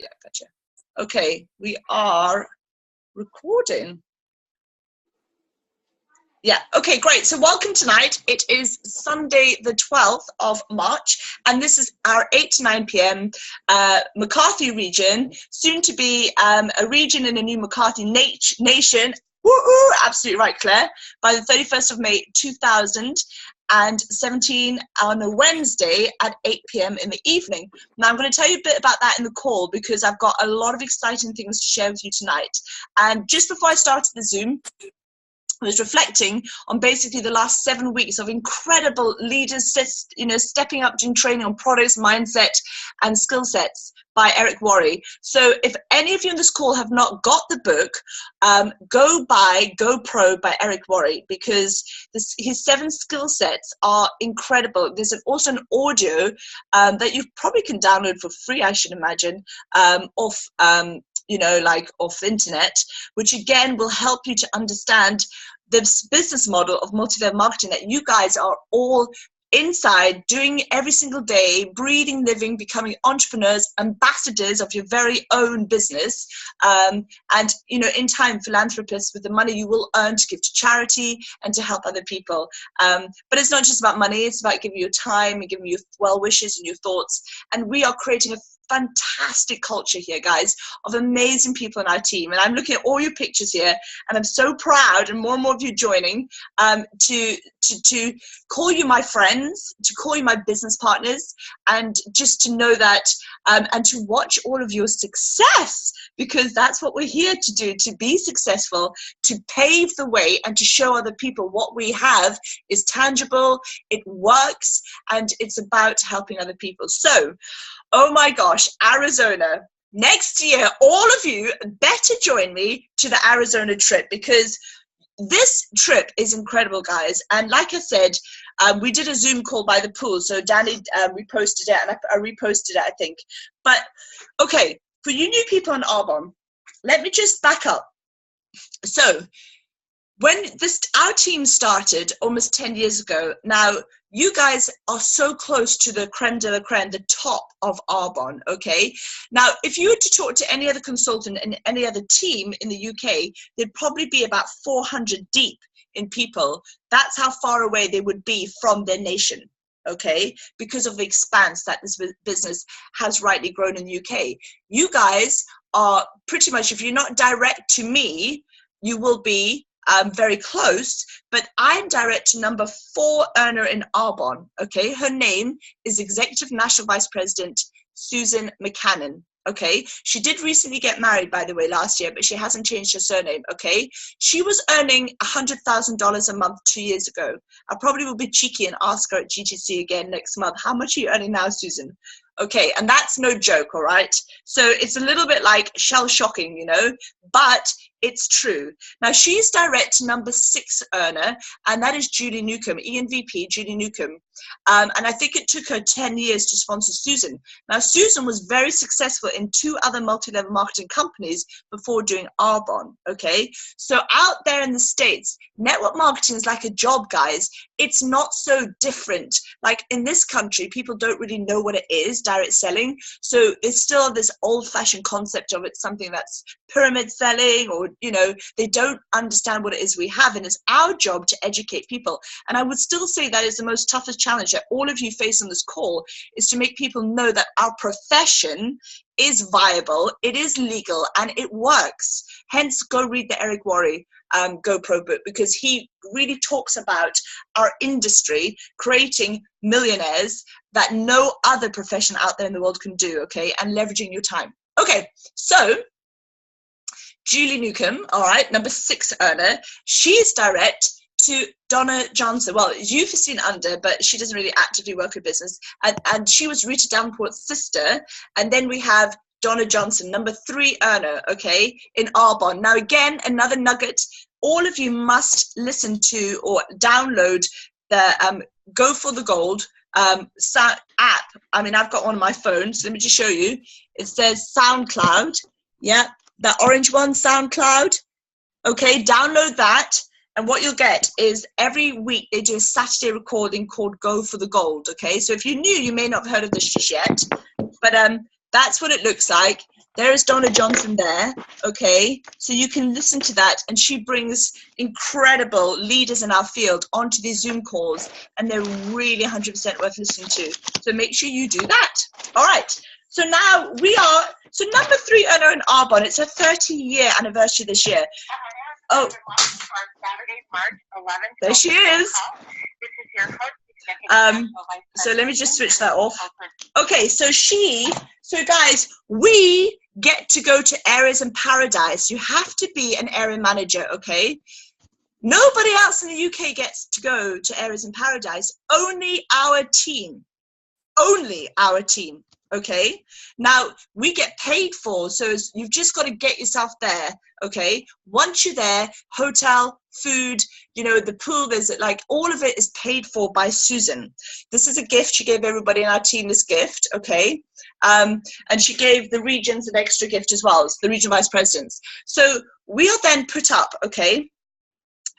Yeah, gotcha. Okay, we are recording. Yeah, okay, great. So welcome tonight. It is Sunday, the 12th of March, and this is our 8 to 9 p.m. McCarthy region, soon to be a region in a new McCarthy nation. Woo-hoo! Absolutely right, Claire. By the 31st of May, 2017, on a Wednesday at 8 p.m. in the evening. Now, I'm going to tell you a bit about that in the call because I've got a lot of exciting things to share with you tonight. And just before I started the Zoom, I was reflecting on basically the last 7 weeks of incredible leaders, stepping up, doing training on products, mindset, and skill sets by Eric Worre. So if any of you on this call have not got the book, go Pro by Eric Worre, because his 7 skill sets are incredible. There's also an audio that you probably can download for free, I should imagine, off the internet, which again will help you to understand this business model of multi-level marketing that you guys are all inside doing every single day, breathing, living, becoming entrepreneurs, ambassadors of your very own business, and in time philanthropists with the money you will earn to give to charity and to help other people. But it's not just about money, it's about giving you your time and giving you well wishes and your thoughts. And we are creating a fantastic culture here, guys, of amazing people in our team. And I'm looking at all your pictures here, and I'm so proud, and more of you joining, to call you my friends, to call you my business partners, and just to know that, and to watch all of your success, because that's what we're here to do, to be successful, to pave the way, and to show other people what we have is tangible, it works, and it's about helping other people. So, oh my gosh, Arizona. Next year, all of you better join me to the Arizona trip, because this trip is incredible, guys. And like I said, we did a Zoom call by the pool. So Danny reposted it, and I reposted it, I think. But okay, for you new people on Arbonne, let me just back up. So when our team started almost 10 years ago, now you guys are so close to the creme de la creme, the top of Arbonne, okay? Now, if you were to talk to any other consultant and any other team in the UK, they'd probably be about 400 deep in people. That's how far away they would be from their nation, okay? Because of the expanse that this business has rightly grown in the UK. You guys are pretty much, if you're not direct to me, you will be very close, but I'm direct to number 4 earner in Arbonne, okay? Her name is Executive National Vice President Susan McCannon, okay? She did recently get married, by the way, last year, but she hasn't changed her surname, okay? She was earning $100,000 a month 2 years ago. I probably will be cheeky and ask her at GTC again next month, how much are you earning now, Susan? Okay, and that's no joke, all right? So it's a little bit like shell-shocking, but it's true. Now, she's direct to number 6 earner, and that is Julie Newcomb, ENVP, Julie Newcomb. And I think it took her 10 years to sponsor Susan. Now, Susan was very successful in 2 other multi-level marketing companies before doing Arbonne, okay? So out there in the States, network marketing is like a job, guys. It's not so different. Like in this country, people don't really know what it is, direct selling. So there's still this old-fashioned concept of it, something that's pyramid selling, or they don't understand what it is we have, and it's our job to educate people. And I would still say that is the most toughest challenge that all of you face on this call, is to make people know that our profession is viable, it is legal, and it works. Hence, go read the Eric Worre GoPro book, because he really talks about our industry creating millionaires that no other profession out there in the world can do, okay, and leveraging your time. Okay, so Julie Newcomb, all right, number 6 earner. She's direct to Donna Johnson. Well, you've seen under, but she doesn't really actively work her business. And she was Rita Davenport's sister. And then we have Donna Johnson, number 3 earner, okay, in Arbonne. Now, again, another nugget. All of you must listen to or download the Go for the Gold app. I mean, I've got one on my phone, so let me just show you. It says SoundCloud. Yeah. That orange one, SoundCloud. Okay, download that. And what you'll get is every week they do a Saturday recording called Go for the Gold. Okay, so if you're new, you may not have heard of this just yet. But that's what it looks like. There is Donna Johnson there, okay? So you can listen to that, and she brings incredible leaders in our field onto these Zoom calls, and they're really 100% worth listening to. So make sure you do that. All right. So now so number 3 earner in Arbonne, it's her 30-year anniversary this year. Oh, Saturday, March 11th. There she is. This is your host. So let me just switch that off. Okay, so guys, we get to go to Areas in Paradise. You have to be an area manager, okay? Nobody else in the UK gets to go to Areas in Paradise. Only our team. Only our team. Okay, now we get paid for, so you've just got to get yourself there. Okay, once you're there, hotel, food, you know, the pool, there's like all of it is paid for by Susan. This is a gift. She gave everybody in our team this gift. Okay, and she gave the regions an extra gift as well, the region vice presidents. So we are then put up. Okay,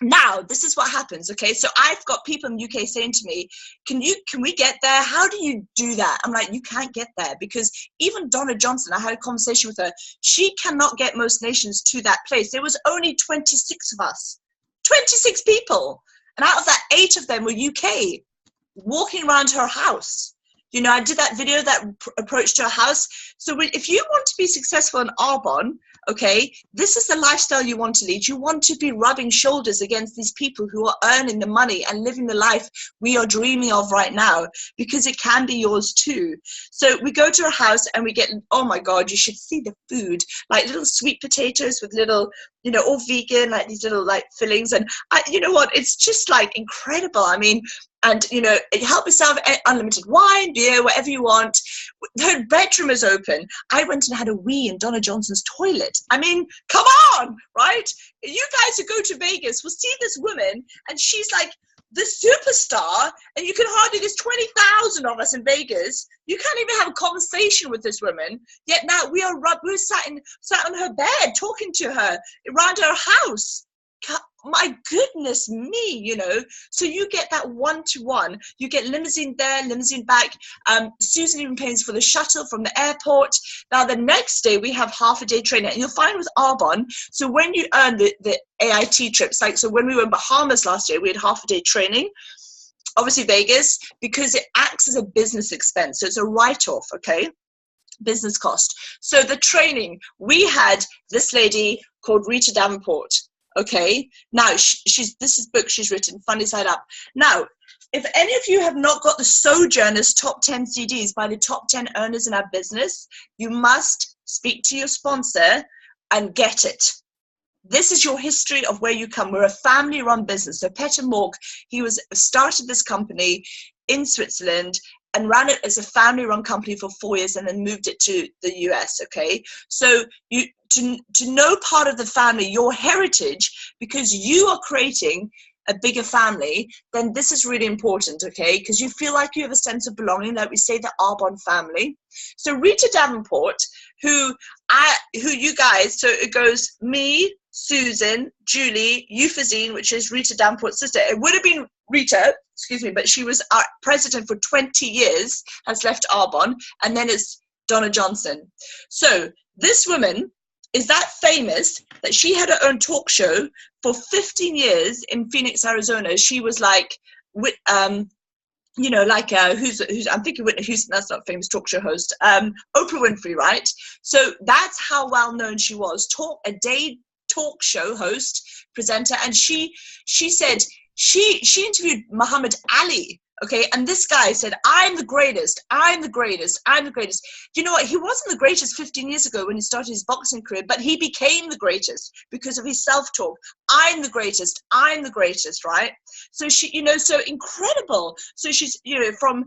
now this is what happens. Okay, so I've got people in the UK saying to me, can we get there? How do you do that? I'm like, you can't get there, because even Donna Johnson, I had a conversation with her, she cannot get most nations to that place. There was only 26 of us, 26 people, and out of that 8 of them were UK, walking around her house. You know, I did that video, that approach to a house. So if you want to be successful in Arbonne, okay, this is the lifestyle you want to lead. You want to be rubbing shoulders against these people who are earning the money and living the life we are dreaming of right now, because it can be yours too. So we go to a house and we get, oh my God, you should see the food, like little sweet potatoes with little, you know, all vegan, like these little like fillings. And you know what, it's just like incredible. I mean, and, you know, help yourself, unlimited wine, beer, whatever you want. Her bedroom is open. I went and had a wee in Donna Johnson's toilet. I mean, come on, right? You guys who go to Vegas will see this woman, and she's like the superstar, and you can hardly, there's 20,000 of us in Vegas. You can't even have a conversation with this woman. Yet now we're sat on her bed talking to her around her house. My goodness me, you know. So you get that one-to-one. You get limousine there, limousine back. Susan even pays for the shuttle from the airport. Now the next day we have half a day training, and you'll find with Arbonne, so when you earn the AIT trips, like so when we were in Bahamas last year, we had half a day training. Obviously Vegas, because it acts as a business expense, so it's a write-off, okay? Business cost. So the training, we had this lady called Rita Davenport. Okay, now this is book she's written, Funny Side Up. Now, if any of you have not got the Sojourners top 10 CDs by the top 10 earners in our business, you must speak to your sponsor and get it. This is your history of where you come. We're a family-run business. So Peter Mork, he started this company in Switzerland and ran it as a family-run company for 4 years, and then moved it to the US, okay? So to know part of the family, your heritage, because you are creating a bigger family, then this is really important, okay? Because you feel like you have a sense of belonging, like we say the Arbonne family. So Rita Davenport, who you guys, so it goes me, Susan, Julie, Euphazine, which is Rita Davenport's sister. It would have been Rita, excuse me, but she was our president for 20 years, has left Arbonne, and then it's Donna Johnson. So this woman is that famous that she had her own talk show for 15 years in Phoenix, Arizona. She was like, you know, like who's I'm thinking Whitney Houston, that's not a famous talk show host. Oprah Winfrey, right? So that's how well known she was. A day talk show host, presenter, and she said she interviewed Muhammad Ali. Okay, and this guy said, I'm the greatest, I'm the greatest, I'm the greatest. You know what? He wasn't the greatest 15 years ago when he started his boxing career, but he became the greatest because of his self-talk. I'm the greatest, right? So she, you know, so incredible. So she's, you know, from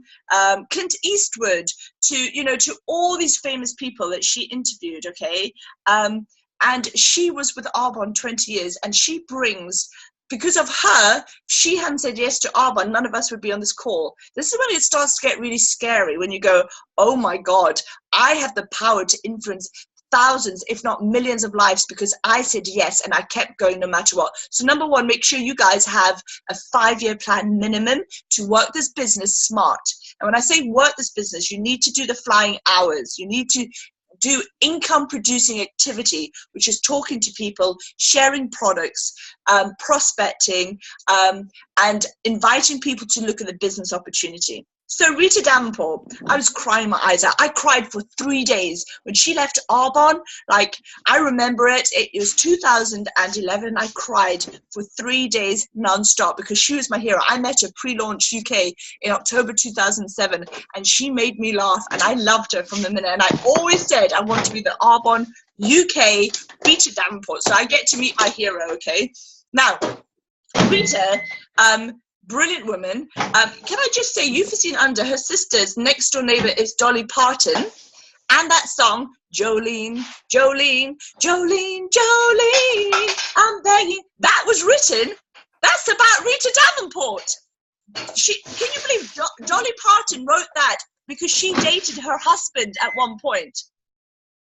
Clint Eastwood to, you know, to all these famous people that she interviewed, okay? And she was with Arbonne 20 years, and she brings, because of her, if she hadn't said yes to Arbonne, none of us would be on this call. This is when it starts to get really scary, when you go, oh my God, I have the power to influence thousands, if not millions of lives, because I said yes and I kept going no matter what. So number one, make sure you guys have a 5-year plan minimum to work this business smart. And when I say work this business, you need to do the flying hours. You need to do income producing activity, which is talking to people, sharing products, prospecting, and inviting people to look at the business opportunity. So Rita Davenport, I was crying my eyes out. I cried for 3 days when she left Arbonne. Like, I remember it. It was 2011. I cried for 3 days nonstop because she was my hero. I met her pre-launch UK in October 2007, and she made me laugh, and I loved her from the minute. And I always said I want to be the Arbonne UK Rita Davenport. So I get to meet my hero, okay? Now, Rita, brilliant woman. Can I just say, you've seen under her sister's next door neighbor is Dolly Parton, and that song, Jolene, Jolene, Jolene, Jolene, I'm begging, that was written. That's about Rita Davenport. Can you believe Dolly Parton wrote that because she dated her husband at one point?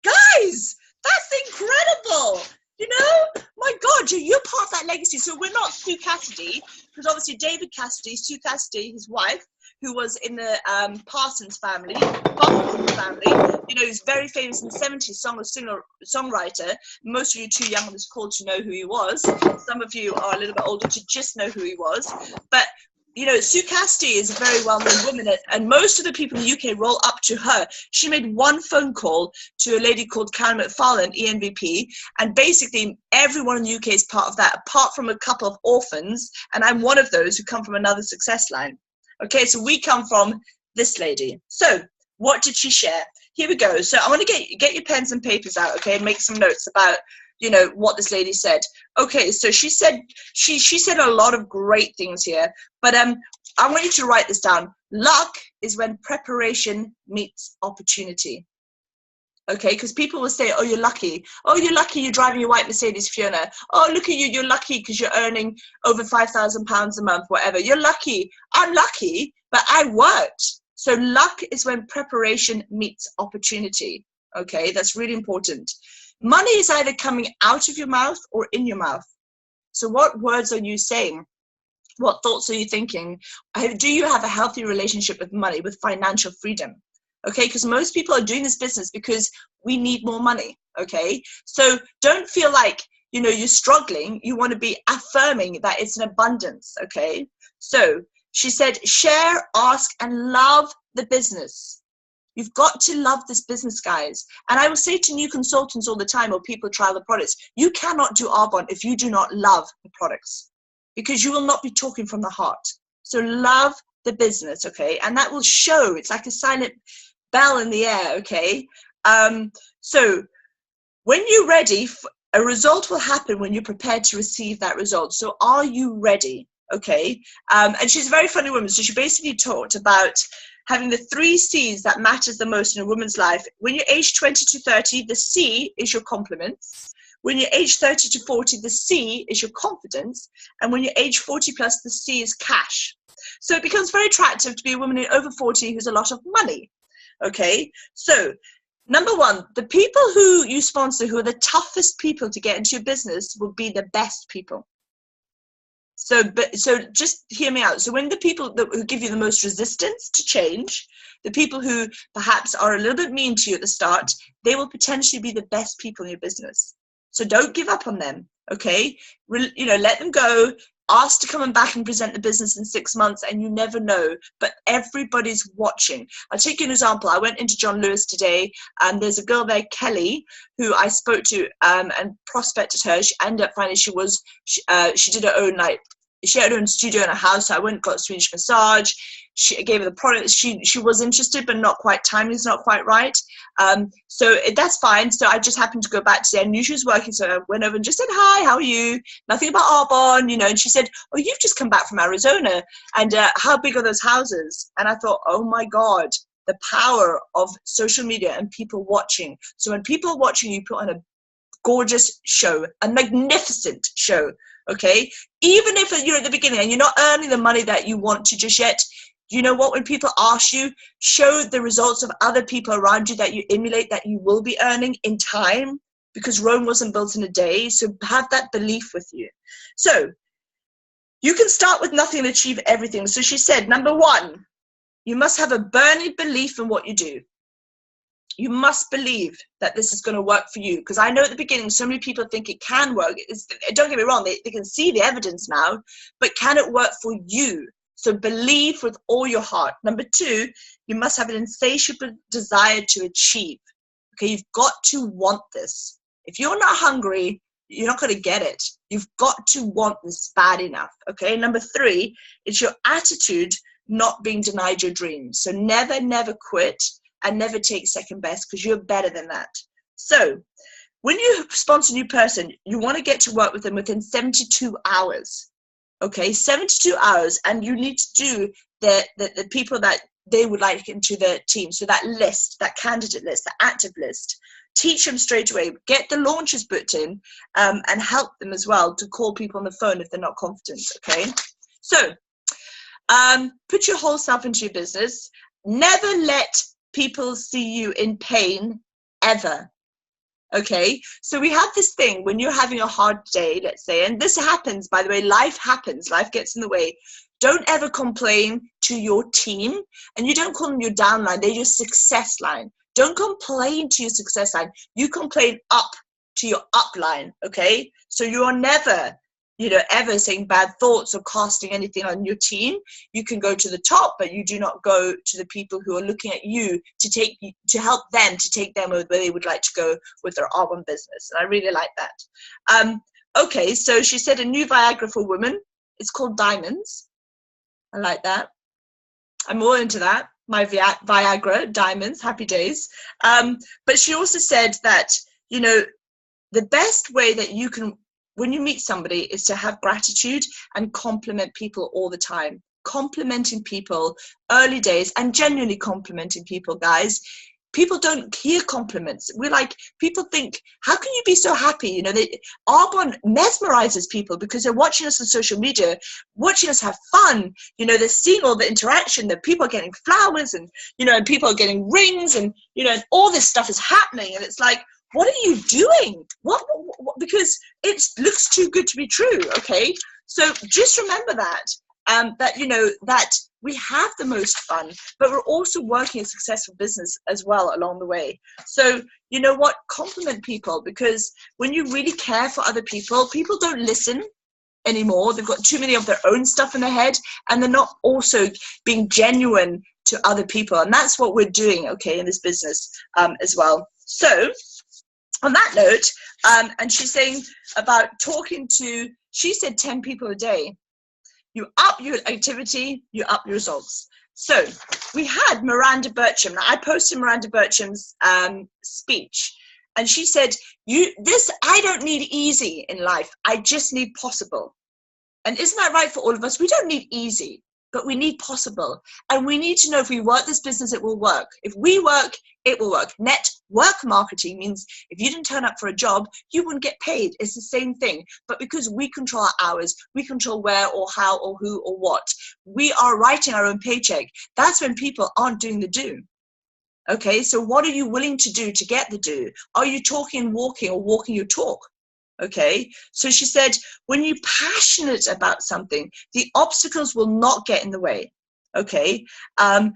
Guys, that's incredible. You know, my God, you're part of that legacy. So we're not Sue Cassidy, because obviously David Cassidy, Sue Cassidy, his wife, who was in the Parsons family, you know, he's very famous in the 70s, songwriter. Most of you too young on this call to know who he was. Some of you are a little bit older to just know who he was. But you know, Sue Cassidy is a very well-known woman, and most of the people in the UK roll up to her. She made one phone call to a lady called Karen McFarlane, ENVP, and basically everyone in the UK is part of that, apart from a couple of orphans, and I'm one of those who come from another success line. Okay, so we come from this lady. So what did she share? Here we go. So I want to get your pens and papers out, okay, and make some notes about, you know, what this lady said. Okay, so she said she said a lot of great things here, but I want you to write this down. Luck is when preparation meets opportunity. Okay, because people will say, oh, you're lucky. Oh, you're lucky you're driving your white Mercedes Fiona. Oh, look at you, you're lucky because you're earning over £5,000 a month, whatever. You're lucky. I'm lucky, but I worked. So luck is when preparation meets opportunity. Okay, that's really important. Money is either coming out of your mouth or in your mouth. So what words are you saying? What thoughts are you thinking? Do you have a healthy relationship with money, with financial freedom? Okay, because most people are doing this business because we need more money. Okay, so don't feel like, you know, you're struggling. You want to be affirming that it's an abundance. Okay, so she said, share, ask, and love the business. You've got to love this business, guys. And I will say to new consultants all the time, or people trial the products, you cannot do Arbonne if you do not love the products, because you will not be talking from the heart. So love the business, okay? And that will show. It's like a silent bell in the air, okay? So when you're ready, a result will happen when you're prepared to receive that result. So are you ready, okay? And she's a very funny woman. So she basically talked about having the 3 C's that matters the most in a woman's life. When you're age 20 to 30, the C is your compliments. When you're age 30 to 40, the C is your confidence. And when you're age 40 plus, the C is cash. So it becomes very attractive to be a woman in over 40 who's a lot of money. Okay, so number 1, the people who you sponsor, who are the toughest people to get into your business, will be the best people. So just hear me out. So when the people who give you the most resistance to change, the people who perhaps are a little bit mean to you at the start, they will potentially be the best people in your business. So don't give up on them, okay? You know, let them go. Ask to come back and present the business in 6 months, and you never know. But everybody's watching. I'll take you an example. I went into John Lewis today, and there's a girl there, Kelly, who I spoke to and prospected her. She ended up finding she did her own, like, she had her own studio in her house. So I went and got a Swedish massage. She gave her the product. She was interested, but not quite. Timing's not quite right. So that's fine. So I just happened to go back today. I knew she was working, so I went over and just said, hi, how are you? Nothing about Arbonne, you know. And she said, oh, you've just come back from Arizona. And how big are those houses? And I thought, oh my God, the power of social media and people watching. So when people are watching, you put on a gorgeous show, a magnificent show. Okay, even if you're at the beginning and you're not earning the money that you want to just yet, you know what, when people ask you, show the results of other people around you that you emulate, that you will be earning in time, because Rome wasn't built in a day. So have that belief with you. So you can start with nothing and achieve everything. So she said, number 1, you must have a burning belief in what you do. you must believe that this is going to work for you, because I know at the beginning so many people think it can work. Don't get me wrong, they can see the evidence now, but can it work for you? So believe with all your heart. Number 2, you must have an insatiable desire to achieve. Okay, you've got to want this. If you're not hungry, you're not going to get it. You've got to want this bad enough. Okay, number 3, it's your attitude not being denied your dreams. So never quit and never take second best, because you're better than that. So when you sponsor a new person, you want to get to work with them within 72 hours. Okay, 72 hours, and you need to do the people that they would like into the team. So that list, that candidate list, the active list, teach them straight away, get the launches booked in, and help them as well to call people on the phone if they're not confident. Okay, so put your whole self into your business. Never let people see you in pain, ever. Okay, so we have this thing when you're having a hard day, let's say, and this happens, by the way, life happens, life gets in the way. Don't ever complain to your team, and you don't call them your downline, they're your success line. Don't complain to your success line, you complain up to your upline. Okay, so you are never, ever saying bad thoughts or casting anything on your team. You can go to the top, but you do not go to the people who are looking at you to help them to take them where they would like to go with their R1 business. And I really like that. Okay, so she said a new Viagra for women. It's called Diamonds. I like that. I'm more into that. My Viagra, Diamonds, happy days. But she also said that, the best way that you can, when you meet somebody, is to have gratitude and compliment people all the time. Complimenting people, early days, and genuinely complimenting people, guys. People don't hear compliments. We're like, people think, how can you be so happy? Arbonne mesmerizes people because they're watching us on social media, watching us have fun. They're seeing all the interaction, that people are getting flowers and, and people are getting rings and, and all this stuff is happening. And it's like, what are you doing? What? Because it looks too good to be true. Okay, so just remember that that we have the most fun, but we're also working a successful business as well along the way. So you know what? Compliment people, because when you really care for other people, people don't listen anymore. They've got too many of their own stuff in their head, and they're not also being genuine to other people. And that's what we're doing, okay, in this business as well. So on that note, and she's saying about talking to, she said 10 people a day. You up your activity, you up your results. So we had Miranda Bircham. Now I posted Miranda Bircham's speech, and she said, I don't need easy in life. I just need possible. And isn't that right for all of us? We don't need easy, but we need possible. And we need to know if we work this business, it will work. If we work, it will work. Network marketing means if you didn't turn up for a job, you wouldn't get paid. It's the same thing. But because we control our hours, we control where or how or who or what, we are writing our own paycheck. That's when people aren't doing the do. Okay, so what are you willing to do to get the do? Are you talking and walking, or walking your talk? Okay, so she said, when you're passionate about something, the obstacles will not get in the way. Okay, and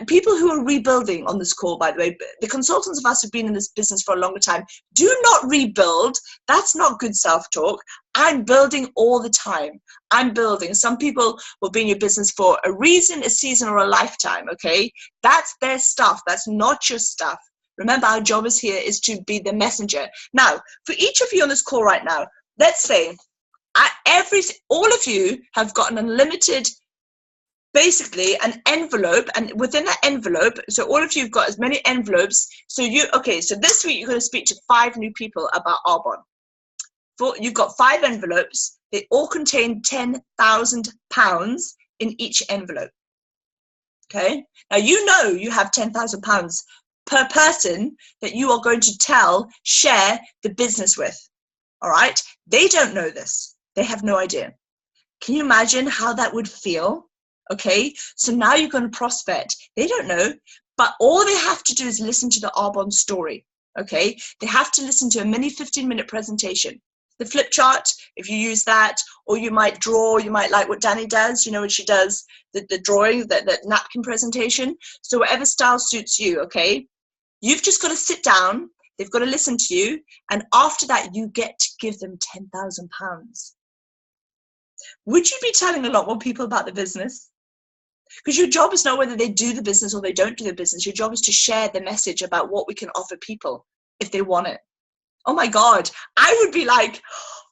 people who are rebuilding on this call, by the way, the consultants of us who've been in this business for a longer time, do not rebuild. That's not good self-talk. I'm building all the time. I'm building. Some people will be in your business for a reason, a season, or a lifetime. Okay, that's their stuff. That's not your stuff. Remember, our job is to be the messenger. Now, for each of you on this call right now, let's say all of you have got an unlimited, basically an envelope, and within that envelope, so all of you have got as many envelopes. So so this week you're going to speak to 5 new people about Arbonne. You've got 5 envelopes. They all contain £10,000 in each envelope. Okay. Now you have £10,000 per person that you are going to share the business with. All right. They don't know this. They have no idea. Can you imagine how that would feel? Okay. So now you're going to prospect. They don't know, but all they have to do is listen to the Arbonne story. Okay. They have to listen to a mini 15-minute presentation. The flip chart, if you use that, or you might draw, you might like what Danny does, when she does the drawing, the napkin presentation. So whatever style suits you, okay? You've just got to sit down. They've got to listen to you. And after that, you get to give them £10,000. Would you be telling a lot more people about the business? Because your job is not whether they do the business or they don't do the business. Your job is to share the message about what we can offer people if they want it. Oh my God, I would be like,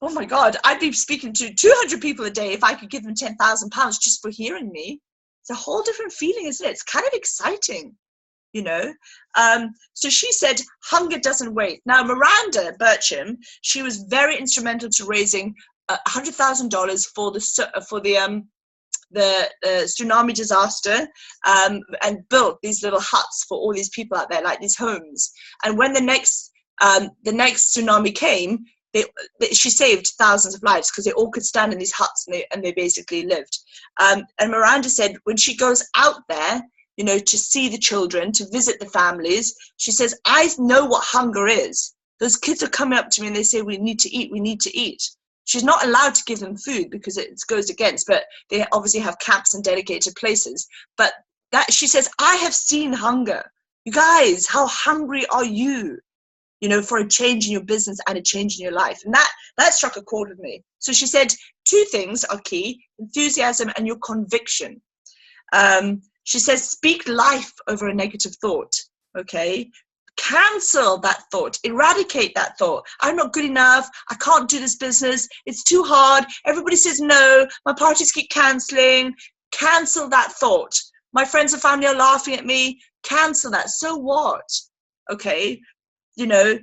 oh my God, I'd be speaking to 200 people a day if I could give them £10,000 just for hearing me. It's a whole different feeling, isn't it? It's kind of exciting, you know. So she said, hunger doesn't wait. Now, Miranda Bircham, she was very instrumental to raising $100,000 for the tsunami disaster, and built these little huts for all these people out there, like these homes. And when the next tsunami came, she saved thousands of lives because they all could stand in these huts and they basically lived. And Miranda said when she goes out there, you know, to see the children, to visit the families, she says, I know what hunger is. Those kids are coming up to me and they say, we need to eat, we need to eat. She's not allowed to give them food because it goes against, but they obviously have camps and dedicated places. But that, she says, I have seen hunger. You guys, how hungry are you? You know, for a change in your business and a change in your life. And that struck a chord with me. So she said, two things are key: enthusiasm and your conviction. She says, speak life over a negative thought, okay? Cancel that thought, eradicate that thought. I'm not good enough, I can't do this business, it's too hard, everybody says no, my parties keep cancelling. Cancel that thought. My friends and family are laughing at me. Cancel that. So what? Okay? You know,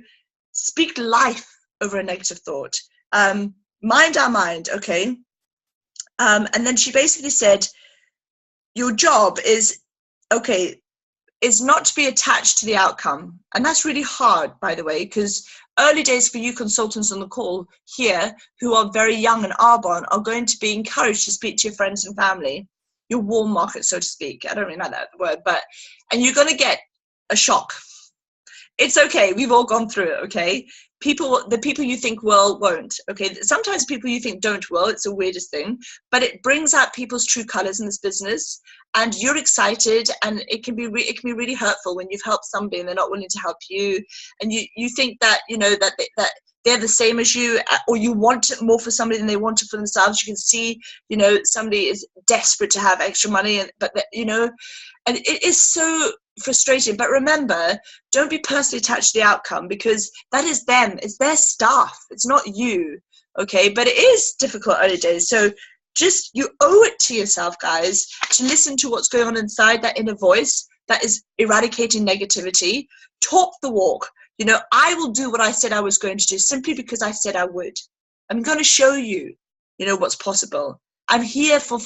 speak life over a negative thought. Mind our mind, okay? And then she basically said, your job is not to be attached to the outcome. And that's really hard, by the way, because early days for you consultants on the call here who are very young and Arbonne are going to be encouraged to speak to your friends and family, your warm market, so to speak. I don't really know that word, and you're going to get a shock. It's okay. We've all gone through it, okay? The people you think will, won't, okay? Sometimes people you think don't will. It's the weirdest thing. But it brings out people's true colors in this business. And you're excited, and it can be really hurtful when you've helped somebody and they're not willing to help you. And you think that, you know, that they're the same as you, or you want it more for somebody than they want it for themselves. You can see, you know, somebody is desperate to have extra money, but you know, and it is so frustrating. But remember, don't be personally attached to the outcome, because that is them. It's their stuff. It's not you. Okay, but it is difficult early days. So just, you owe it to yourself, guys, to listen to what's going on inside, that inner voice that is eradicating negativity. Talk the walk. You know, I will do what I said I was going to do simply because I said I would. I'm going to show you, you know, what's possible. I'm here for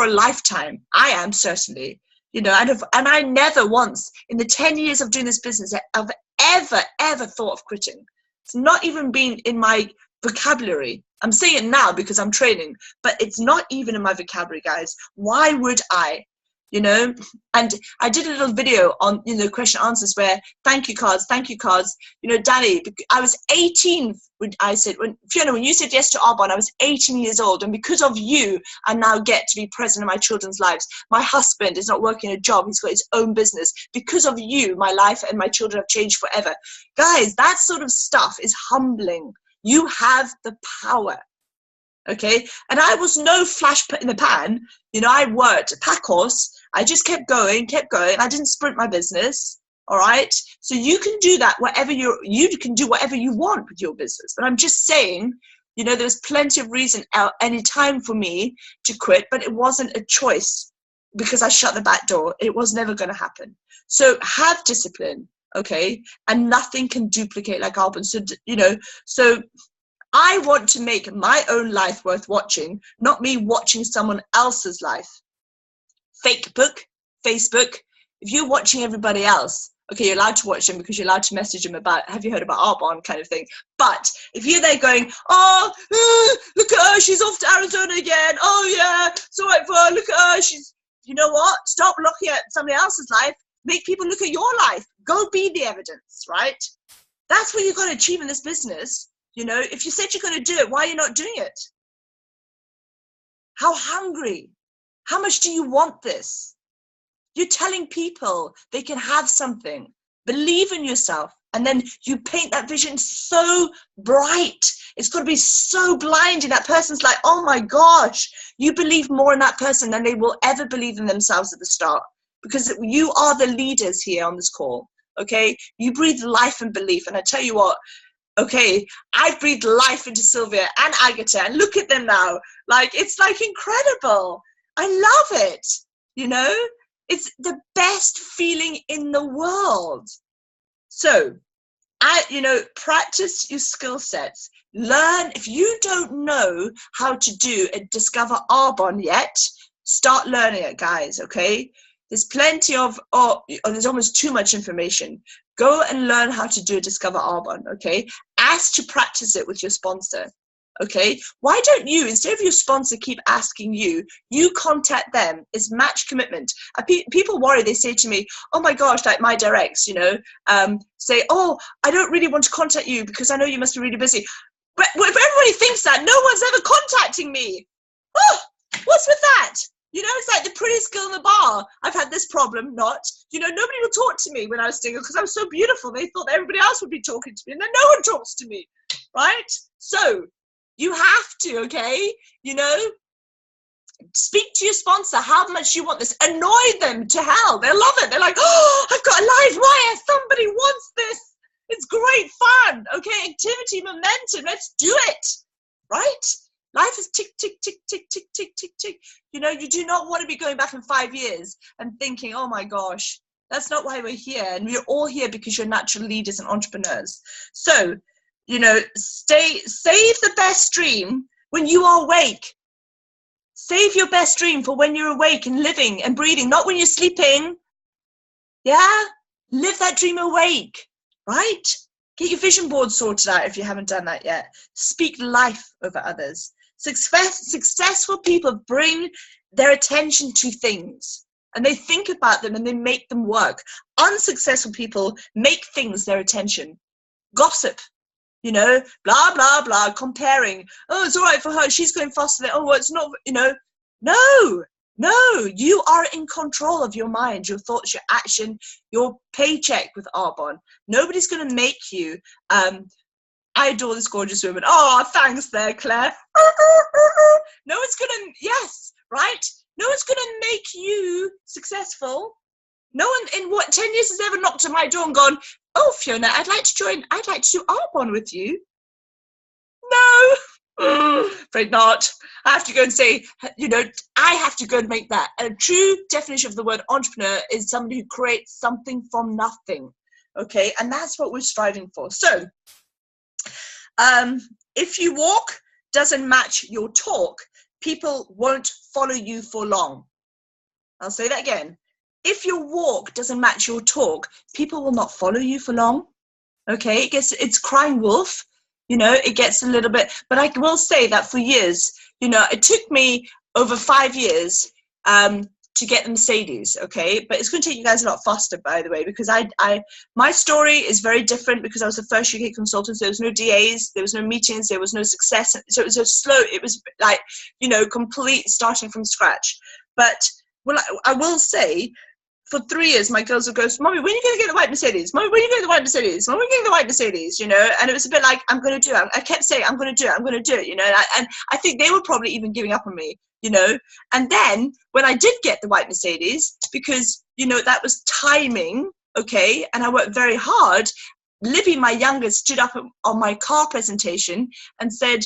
a lifetime. I am, certainly. You know, and I never once in the 10 years of doing this business have ever thought of quitting. It's not even been in my vocabulary. I'm saying it now because I'm training, but it's not even in my vocabulary, guys. Why would I? You know, and I did a little video on, you know, question answers where thank you cards. You know, Danny, I was 18 when I said, Fiona, when you said yes to Arbonne, I was 18 years old. And because of you, I now get to be present in my children's lives. My husband is not working a job. He's got his own business. Because of you, my life and my children have changed forever. Guys, that sort of stuff is humbling. You have the power. Okay, and I was no flash in the pan. You know, I worked a pack horse. I just kept going. I didn't sprint my business. All right, so you can do that. You can do whatever you want with your business. But I'm just saying, you know, there's plenty of reason any time for me to quit, but it wasn't a choice because I shut the back door. It was never going to happen. So have discipline, okay, and nothing can duplicate like Arbonne. So you know, so. I want to make my own life worth watching, not me watching someone else's life. Facebook, if you're watching everybody else, okay, you're allowed to watch them because you're allowed to message them about, have you heard about Arbonne kind of thing. But if you're there going, look at her, she's off to Arizona again. Oh yeah, it's all right for her, look at her. You know what? Stop looking at somebody else's life. Make people look at your life. Go be the evidence, right? That's what you've got to achieve in this business. You know, if you said you're going to do it, why are you not doing it? How hungry? How much do you want this? You're telling people they can have something, Believe in yourself. And then you paint that vision so bright. It's got to be so blinding. That person's like, oh my gosh, you believe more in that person than they will ever believe in themselves at the start. Because you are the leaders here on this call, okay? You breathe life and belief. And I tell you what, okay, I've breathed life into Sylvia and Agatha, and look at them now. Like, it's like incredible. I love it, you know? It's the best feeling in the world. So, practice your skill sets. Learn. If you don't know how to do a Discover Arbonne yet, start learning it, guys, okay? There's plenty of, there's almost too much information. Go and learn how to do a Discover Arbonne, okay? Ask to practice it with your sponsor, okay? Why don't you, instead of your sponsor keep asking you, you contact them. It's match commitment. People worry, they say to me, oh my gosh, like my directs, say, oh, I don't really want to contact you because I know you must be really busy. But if everybody thinks that, no one's ever contacting me. Oh, what's with that? It's like the prettiest girl in the bar. I've had this problem, nobody will talk to me when I was single because I was so beautiful. They thought that everybody else would be talking to me, and then no one talks to me, right? So you have to, okay, speak to your sponsor how much you want this. Annoy them to hell. They'll love it. They're like, oh, I've got a live wire. Somebody wants this. It's great fun. Okay, activity, momentum. Let's do it, right? Life is tick, tick, tick, tick, tick, tick, tick, tick. You do not want to be going back in 5 years and thinking, oh my gosh, that's not why we're here. And we're all here because you're natural leaders and entrepreneurs. So, save the best dream when you are awake. Save your best dream for when you're awake and living and breathing, not when you're sleeping. Yeah? Live that dream awake, right? Get your vision board sorted out if you haven't done that yet. Speak life over others. Successful people bring their attention to things and they think about them and they make them work. Unsuccessful people make things their attention. Gossip, blah, blah, blah, comparing. Oh, it's all right for her. She's going faster than, oh, well, it's not, No, you are in control of your mind, your thoughts, your action, your paycheck with Arbonne. Nobody's going to make you. I adore this gorgeous woman. Oh, thanks there, Claire. No one's going to, yes, right? No one's going to make you successful. No one in 10 years has ever knocked on my door and gone, oh, Fiona, I'd like to do Arbonne with you. No, afraid not. I have to go and say, I have to go and make that. A true definition of the word entrepreneur is somebody who creates something from nothing. Okay, and that's what we're striving for. So, if your walk doesn't match your talk, people won't follow you for long. I'll say that again. If your walk doesn't match your talk, people will not follow you for long. Okay, it's crying wolf. It gets a little bit, but I will say that for years, it took me over 5 years to get the Mercedes, okay? But it's going to take you guys a lot faster, by the way, because my story is very different because I was the first UK consultant. So there was no DAs, there was no meetings, there was no success. So it was it was like, complete starting from scratch. But I will say, for 3 years, my girls would go, Mommy, when are you going to get the white Mercedes? Mommy, when are you going to get the white Mercedes? Mommy, when are you going to get the white Mercedes? And it was a bit like, I'm going to do it. I kept saying, I'm going to do it. I'm going to do it, and I think they were probably even giving up on me, And then when I did get the white Mercedes, because, that was timing, okay, and I worked very hard, Libby, my youngest, stood up on my car presentation and said,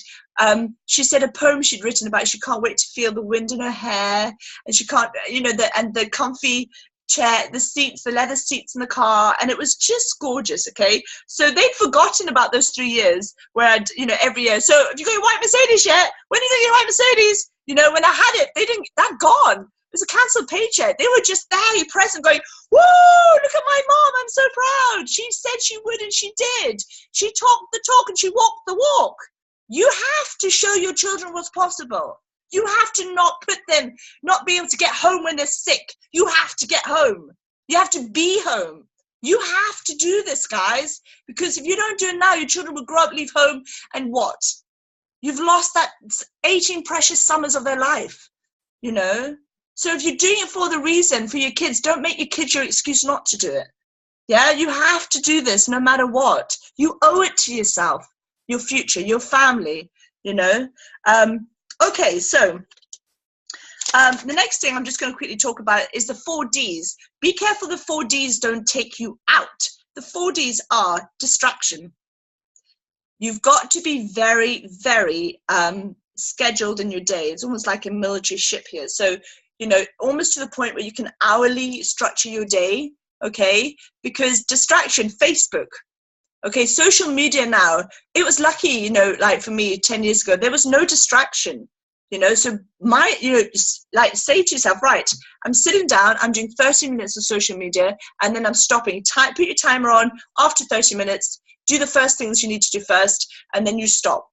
she said a poem she'd written about she can't wait to feel the wind in her hair, and she can't, and the comfy chair, the leather seats in the car, and it was just gorgeous. Okay, so they'd forgotten about those 3 years where I'd, every year, so have you got your white Mercedes yet? When are you going to get your white Mercedes? When I had it, that gone. It was a cancelled paycheck. They were just there, present, going, woo, look at my mom, I'm so proud. She said she would and she did. She talked the talk and she walked the walk. You have to show your children what's possible. You have to not be able to get home when they're sick. You have to get home. You have to be home. You have to do this, guys, because if you don't do it now, your children will grow up, leave home, and what? You've lost that 18 precious summers of their life, So if you're doing it for the reason, for your kids, don't make your kids your excuse not to do it. Yeah, you have to do this no matter what. You owe it to yourself, your future, your family, you know. Okay, so the next thing I'm just going to quickly talk about is the 4 Ds. Be careful the 4 Ds don't take you out. The 4 Ds are distraction. You've got to be very, very scheduled in your day. It's almost like a military ship here. So, you know, almost to the point where you can hourly structure your day, okay? Because distraction, Facebook, okay, social media now, it was lucky, you know, like for me 10 years ago, there was no distraction, you know, so you know, like say to yourself, right, I'm sitting down, I'm doing 30 minutes of social media, and then I'm stopping. Put your timer on after 30 minutes, do the first things you need to do first, and then you stop,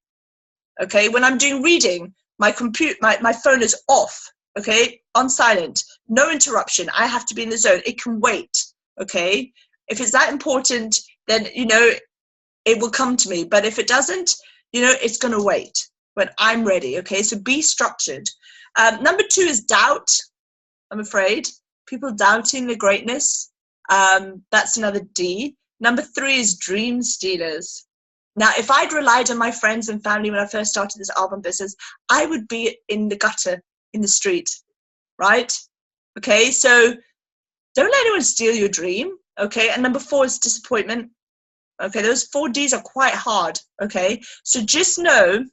okay? When I'm doing reading, my phone is off, okay, on silent, no interruption. I have to be in the zone. It can wait, okay? If it's that important, then, you know, it will come to me. But if it doesn't, you know, it's going to wait when I'm ready, okay? So be structured. Number 2 is doubt, I'm afraid. People doubting the greatness. That's another D. Number 3 is dream stealers. Now, if I'd relied on my friends and family when I first started this album business, I would be in the gutter, in the street, right? Okay, so don't let anyone steal your dream, okay? And number 4 is disappointment. Okay, those 4 Ds are quite hard, okay? So just know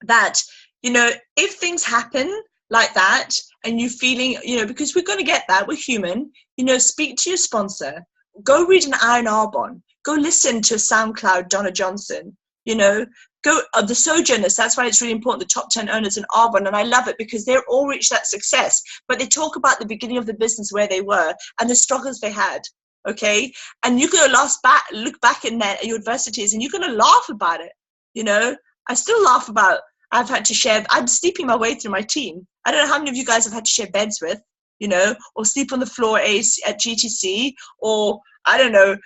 that, you know, if things happen like that and you're feeling, you know, because we're going to get that, we're human, you know, speak to your sponsor. Go read an Iron Arbon. Go listen to SoundCloud Donna Johnson, you know. Go the Sojourners, that's why it's really important, the top 10 owners in Arbonne, and I love it because they're all reached that success, but they talk about the beginning of the business, where they were and the struggles they had. Okay, and you're gonna look back in there at your adversities, and you're gonna laugh about it. You know, I still laugh about. I'm sleeping my way through my team. I don't know how many of you guys have had to share beds with, you know, or sleep on the floor at GTC, or I don't know.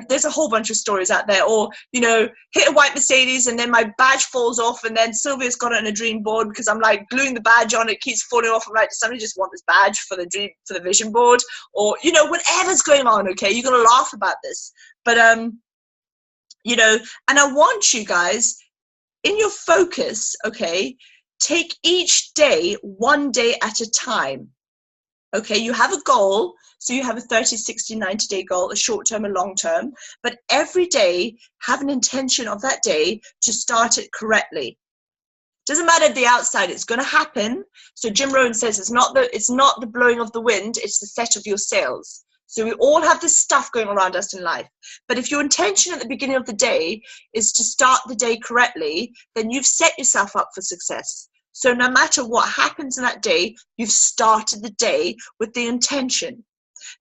There's a whole bunch of stories out there, or, you know, hit a white Mercedes and then my badge falls off, and then Sylvia's got it on a dream board because I'm like gluing the badge on, it keeps falling off. I'm like, does somebody just want this badge for the vision board? Or, you know, whatever's going on, okay, you're gonna laugh about this. But you know, and I want you guys in your focus, okay, take each day 1 day at a time. Okay, you have a goal, so you have a 30, 60, 90-day goal, a short-term and long-term, but every day have an intention of that day to start it correctly. Doesn't matter the outside, it's going to happen. So Jim Rohn says it's not the blowing of the wind, it's the set of your sails. So we all have this stuff going around us in life. But if your intention at the beginning of the day is to start the day correctly, then you've set yourself up for success. So no matter what happens in that day, you've started the day with the intention.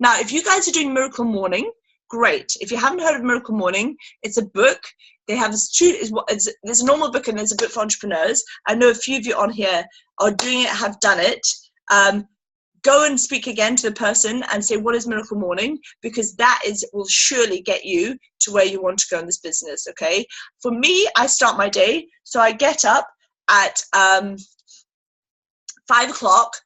Now, if you guys are doing Miracle Morning, great. If you haven't heard of Miracle Morning, it's a book. They have there's a normal book and there's a book for entrepreneurs. I know a few of you on here are doing it, have done it. Go and speak again to the person and say, what is Miracle Morning? Because that will surely get you to where you want to go in this business, okay? For me, I start my day. So I get up at 5 o'clock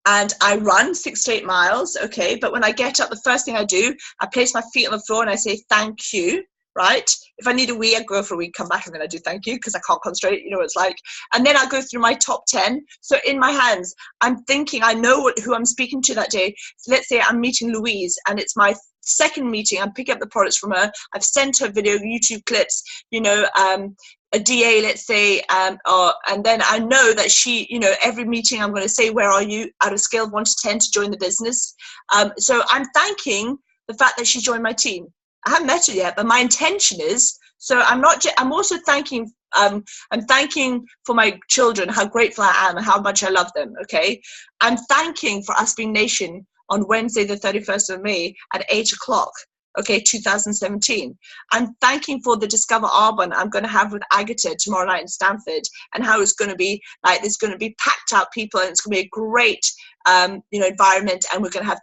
and I run 6 to 8 miles, okay? But when I get up, the first thing I do, I place my feet on the floor and I say, thank you, right? If I need a wee, I go for a wee, come back, and then I do thank you because I can't concentrate, you know what it's like. And then I go through my top 10. So in my hands, I'm thinking, I know who I'm speaking to that day. So let's say I'm meeting Louise and it's my second meeting. I'm picking up the products from her. I've sent her video, YouTube clips, you know, a DA, let's say, and then I know that she, you know, every meeting I'm going to say, where are you, out of scale of 1 to 10 to join the business. So I'm thanking the fact that she joined my team. I haven't met her yet, but my intention is, so I'm also thanking, I'm thanking for my children, how grateful I am and how much I love them, okay? I'm thanking for Us Being Nation on Wednesday, the 31st of May at 8 o'clock. Okay, 2017. I'm thanking for the Discover Arbonne I'm going to have with Agatha tomorrow night in Stamford, and how it's going to be like, there's going to be packed out people, and it's going to be a great, you know, environment, and we're going to have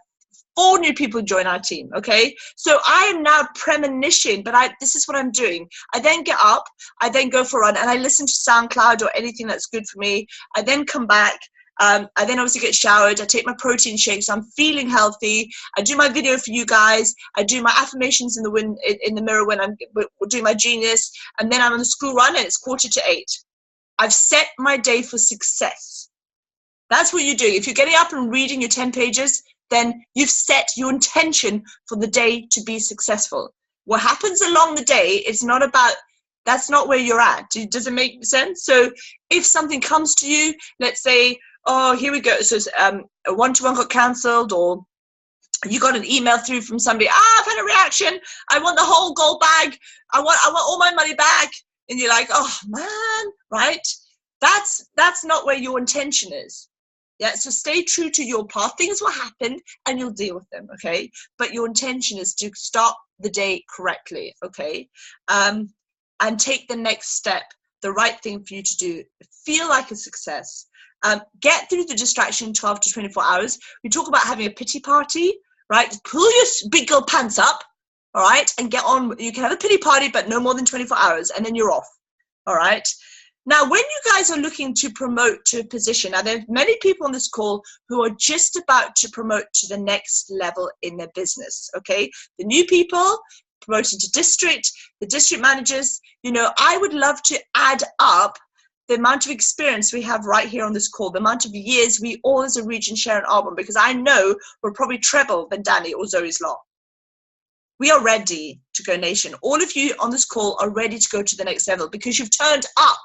4 new people join our team, okay? So I am now premonition, but this is what I'm doing. I then get up, I then go for a run, and I listen to SoundCloud or anything that's good for me. I then come back, I then obviously get showered. I take my protein shakes. I'm feeling healthy. I do my video for you guys. I do my affirmations in the mirror when I'm doing my genius. And then I'm on the school run and it's 7:45. I've set my day for success. That's what you do. If you're getting up and reading your 10 pages, then you've set your intention for the day to be successful. What happens along the day is not about, that's not where you're at. Does it make sense? So if something comes to you, let's say, oh, here we go. So a one-to-one got cancelled, or you got an email through from somebody, I've had a reaction. I want the whole gold bag. I want all my money back. And you're like, oh man, right? That's not where your intention is. Yeah, so stay true to your path. Things will happen and you'll deal with them, okay? But your intention is to start the day correctly, okay? And take the next step, the right thing for you to do. Feel like a success. Get through the distraction 12 to 24 hours. We talk about having a pity party, right? Pull your big girl pants up, all right? And get on. You can have a pity party, but no more than 24 hours, and then you're off, all right? Now, when you guys are looking to promote to a position, now there are many people on this call who are just about to promote to the next level in their business, okay? The new people promoting to district, the district managers, you know, I would love to add up the amount of experience we have right here on this call, the amount of years we all as a region share in Arbonne, because I know we're probably treble than Danny or Zoe's Law. We are ready to go nation. All of you on this call are ready to go to the next level because you've turned up.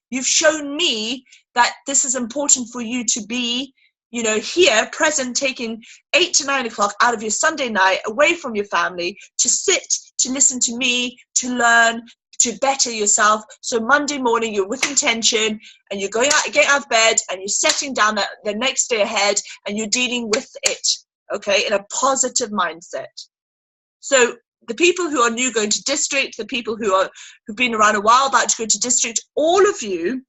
You've shown me that this is important for you to be, you know, here, present, taking 8 to 9 o'clock out of your Sunday night, away from your family, to sit, to listen to me, to learn, to better yourself. So Monday morning, you're with intention, and you're getting out of bed, and you're setting down the next day ahead, and you're dealing with it, okay, in a positive mindset. So the people who are new going to district, the people who've been around a while about to go to district, all of you,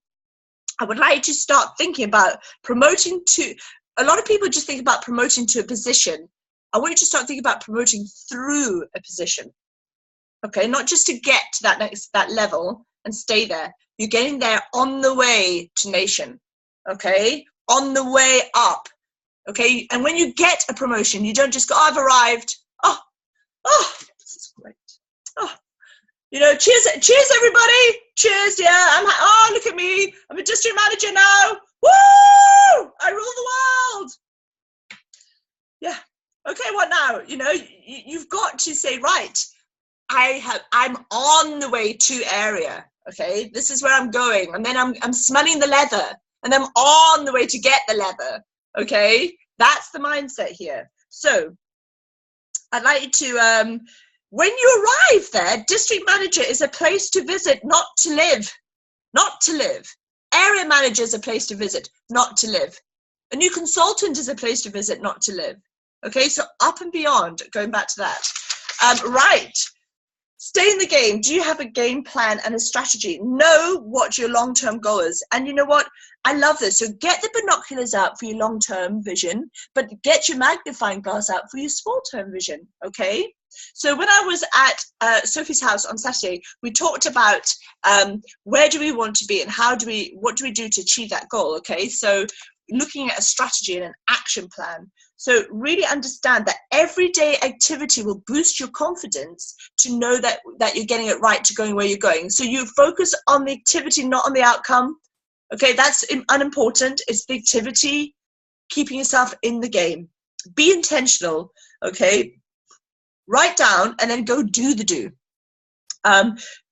I would like to start thinking about promoting to, a lot of people just think about promoting to a position. I want you to start thinking about promoting through a position. Okay, not just to get to that level and stay there. You're getting there on the way to nation. Okay, on the way up. Okay, and when you get a promotion, you don't just go, oh, I've arrived. Oh, this is great. Oh, you know, cheers everybody. Cheers, yeah. Oh, look at me. I'm a district manager now. Woo! I rule the world. Yeah. Okay, what now? You know, you've got to say, right, I'm on the way to area. Okay, this is where I'm going. And then I'm smelling the leather. And I'm on the way to get the leather. Okay, that's the mindset here. So I'd like you to, when you arrive there, district manager is a place to visit, not to live. Not to live. Area manager is a place to visit, not to live. A new consultant is a place to visit, not to live. Okay, so up and beyond, going back to that. Right. Stay in the game. Do you have a game plan and a strategy? Know what your long-term goal is. And you know what? I love this. So get the binoculars out for your long-term vision, but get your magnifying glass out for your small-term vision, okay? So when I was at Sophie's house on Saturday, we talked about where do we want to be and what do we do to achieve that goal, okay? So looking at a strategy and an action plan. So really understand that everyday activity will boost your confidence to know that you're getting it right to going where you're going. So you focus on the activity, not on the outcome. Okay, that's unimportant. It's the activity, keeping yourself in the game. Be intentional, okay? Write down and then go do the do.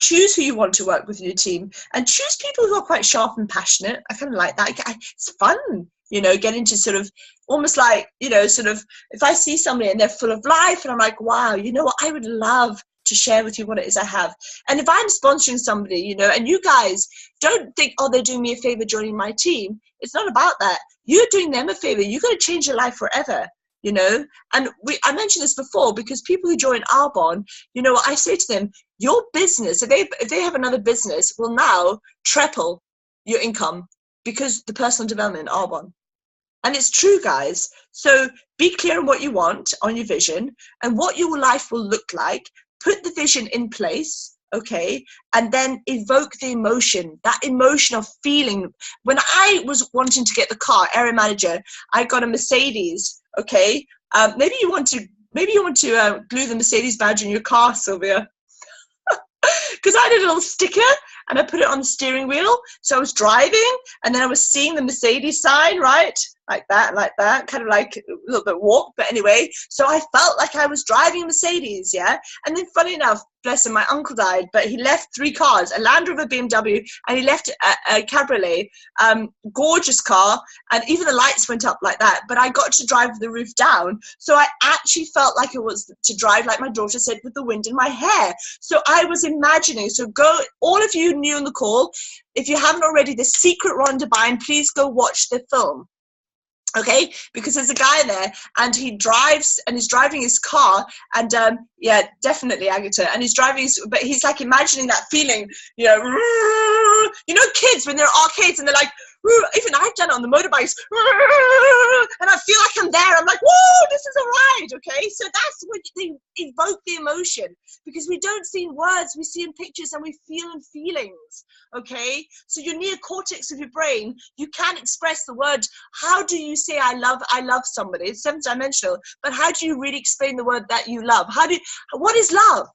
Choose who you want to work with in your team and choose people who are quite sharp and passionate. I kind of like that. It's fun, you know, getting to sort of almost like, you know, sort of if I see somebody and they're full of life and I'm like, wow, you know what, I would love to share with you what it is I have. And if I'm sponsoring somebody, you know, and you guys don't think, oh, they're doing me a favor joining my team. It's not about that. You're doing them a favor. You're going to change your life forever. You know, and I mentioned this before because people who join Arbonne, you know, I say to them, your business, if they have another business, will now triple your income because the personal development in Arbonne. And it's true, guys. So be clear on what you want, on your vision, and what your life will look like. Put the vision in place, okay, and then evoke the emotion, that emotion of feeling. When I was wanting to get the car, area manager, I got a Mercedes, okay. Maybe you want to glue the Mercedes badge in your car, Sylvia, because I did a little sticker and I put it on the steering wheel. So I was driving and then I was seeing the Mercedes sign, right? Like that, kind of like a little bit warped, but anyway. So I felt like I was driving a Mercedes, yeah? And then funny enough, bless him, my uncle died, but he left 3 cars, a Land Rover, BMW, and he left a Cabriolet, gorgeous car, and even the lights went up like that, but I got to drive with the roof down. So I actually felt like it was to drive, like my daughter said, with the wind in my hair. So I was imagining, so go, all of you new on the call, if you haven't already, The Secret Rhonda Byrne, please go watch the film. Okay, because there's a guy there and he drives and he's driving his car and yeah, definitely Agatha, and he's driving but he's like imagining that feeling, you know, kids when they're arcades and they're like, even I've done it on the motorbikes, and I feel like I'm there. I'm like, whoa, this is a ride, okay? So that's what they evoke the emotion, because we don't see in words, we see in pictures and we feel in feelings, okay? So your neocortex of your brain, you can express the word. How do you say I love somebody? It's 7th dimensional, but how do you really explain the word that you love? What is love?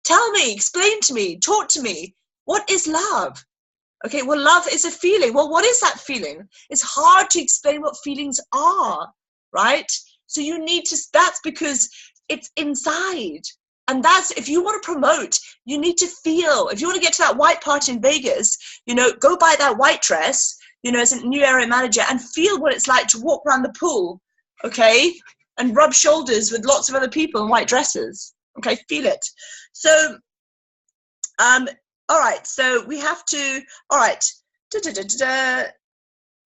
Tell me, explain to me, talk to me. What is love? Okay, well, love is a feeling. Well, what is that feeling? It's hard to explain what feelings are, right? So you need to, that's because it's inside. And that's, if you want to promote, you need to feel. If you want to get to that white party in Vegas, you know, go buy that white dress, you know, as a new area manager, and feel what it's like to walk around the pool, okay? And rub shoulders with lots of other people in white dresses. Okay, feel it. So, all right, so we have to, all right.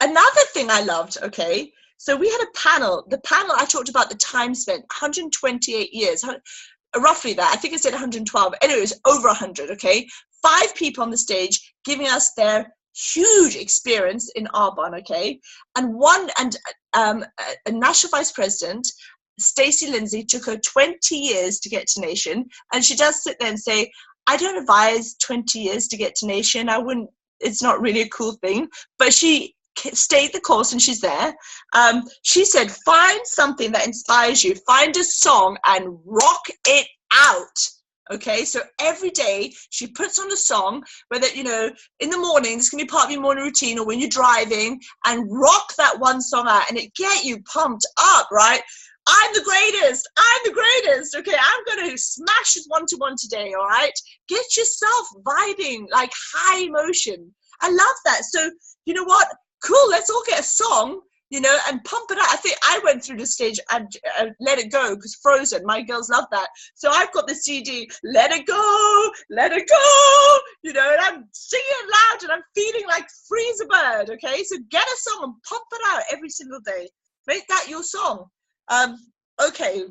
Another thing I loved, okay, so we had a panel. The panel, I talked about the time spent, 128 years, roughly that. I think it said 112. Anyway, it was over 100, okay? 5 people on the stage giving us their huge experience in Arbonne, okay? And a national vice president, Stacey Lindsay, took her 20 years to get to nation, and she does sit there and say, I don't advise 20 years to get to nation. I wouldn't, it's not really a cool thing, but she stayed the course and she's there. She said, find something that inspires you, find a song and rock it out. Okay, so every day she puts on a song, whether, you know, in the morning, this can be part of your morning routine, or when you're driving, and rock that one song out and it get you pumped up, right? I'm the greatest. I'm the greatest. Okay, I'm going to smash this 1-to-1 today, all right? Get yourself vibing, like high emotion. I love that. So, you know what? Cool, let's all get a song, you know, and pump it out. I think I went through the stage and Let It Go, because Frozen, my girls love that. So I've got the CD, Let It Go, you know, and I'm singing it loud and I'm feeling like free as a bird, okay? So get a song and pump it out every single day. Make that your song. Okay,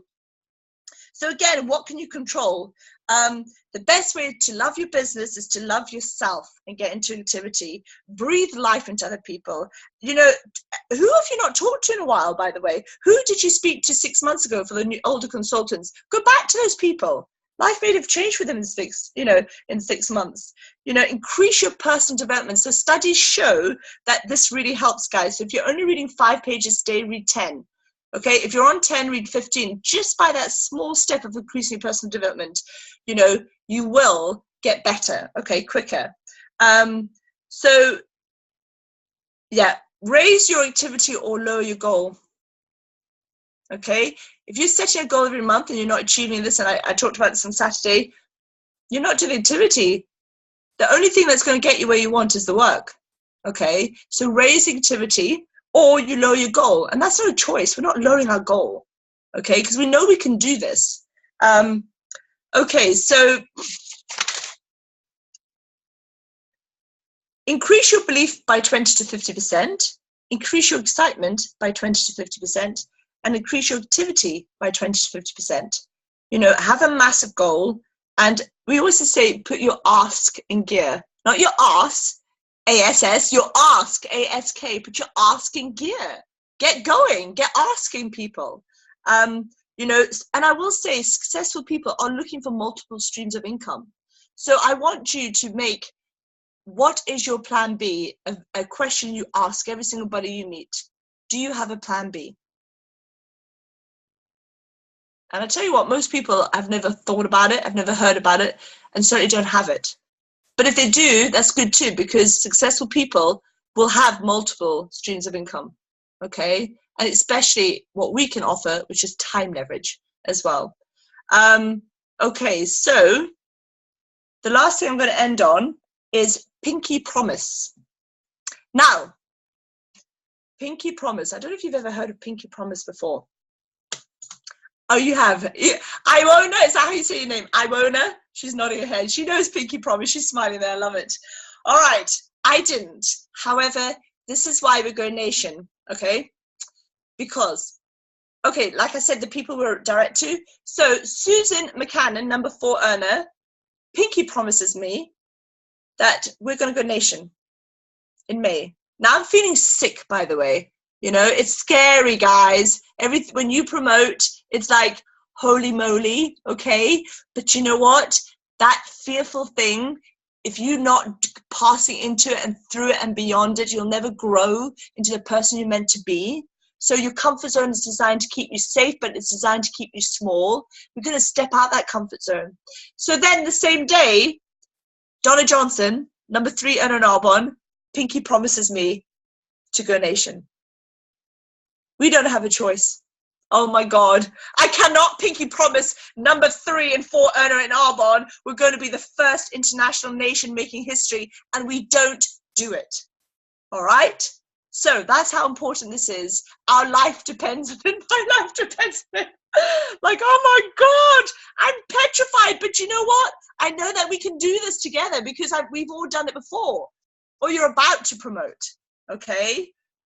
so again, what can you control? The best way to love your business is to love yourself and get into activity. Breathe life into other people. You know, who have you not talked to in a while, by the way? Who did you speak to 6 months ago for the new, older consultants? Go back to those people. Life may have changed with them in 6 months. You know, increase your personal development. So studies show that this really helps, guys. So if you're only reading 5 pages a day, read 10. Okay, if you're on 10, read 15. Just by that small step of increasing personal development, you know, you will get better, okay, quicker. So, yeah, raise your activity or lower your goal. Okay, if you're setting a goal every month and you're not achieving this, and I talked about this on Saturday, you're not doing activity. The only thing that's going to get you where you want is the work. Okay, so raise activity, or you lower your goal. And that's not a choice. We're not lowering our goal, okay? Because we know we can do this. Okay, so increase your belief by 20 to 50%, increase your excitement by 20 to 50%, and increase your activity by 20 to 50%. You know, have a massive goal. And we always say, put your ask in gear, not your ass, ASS, your ask, ASK, put your ask in gear. Get going, get asking people. You know, and I will say successful people are looking for multiple streams of income. So I want you to make, what is your plan B? A question you ask every single buddy you meet. Do you have a plan B? And I tell you what, most people have never thought about it, I've never heard about it, and certainly don't have it. But if they do, that's good too, because successful people will have multiple streams of income, okay? And especially what we can offer, which is time leverage as well. Okay, so the last thing I'm going to end on is Pinkie Promise. Now, Pinkie Promise. I don't know if you've ever heard of Pinkie Promise before. Oh, you have. Iwona, is that how you say your name? Iwona? She's nodding her head. She knows Pinkie Promise. She's smiling there. I love it. All right. I didn't. However, this is why we're going nation, okay? Because, okay, like I said, the people we're direct to. So Susan McCannon, number 4 earner, Pinkie promises me that we're going to go nation in May. Now, I'm feeling sick, by the way. You know, it's scary, guys. When you promote, it's like, holy moly, okay? But you know what? That fearful thing, if you're not passing into it and through it and beyond it, you'll never grow into the person you're meant to be. So your comfort zone is designed to keep you safe, but it's designed to keep you small. We're going to step out that comfort zone. So then the same day, Donna Johnson, number 3 earner in Arbonne, Pinkie promises me to go nation. We don't have a choice. Oh my God. I cannot Pinkie promise number 3 and 4 earner in Arbonne we're going to be the first international nation making history, and we don't do it. All right? So that's how important this is. Our life depends on it. My life depends on it. Like, oh my God, I'm petrified. But you know what? I know that we can do this together because we've all done it before, or you're about to promote. Okay?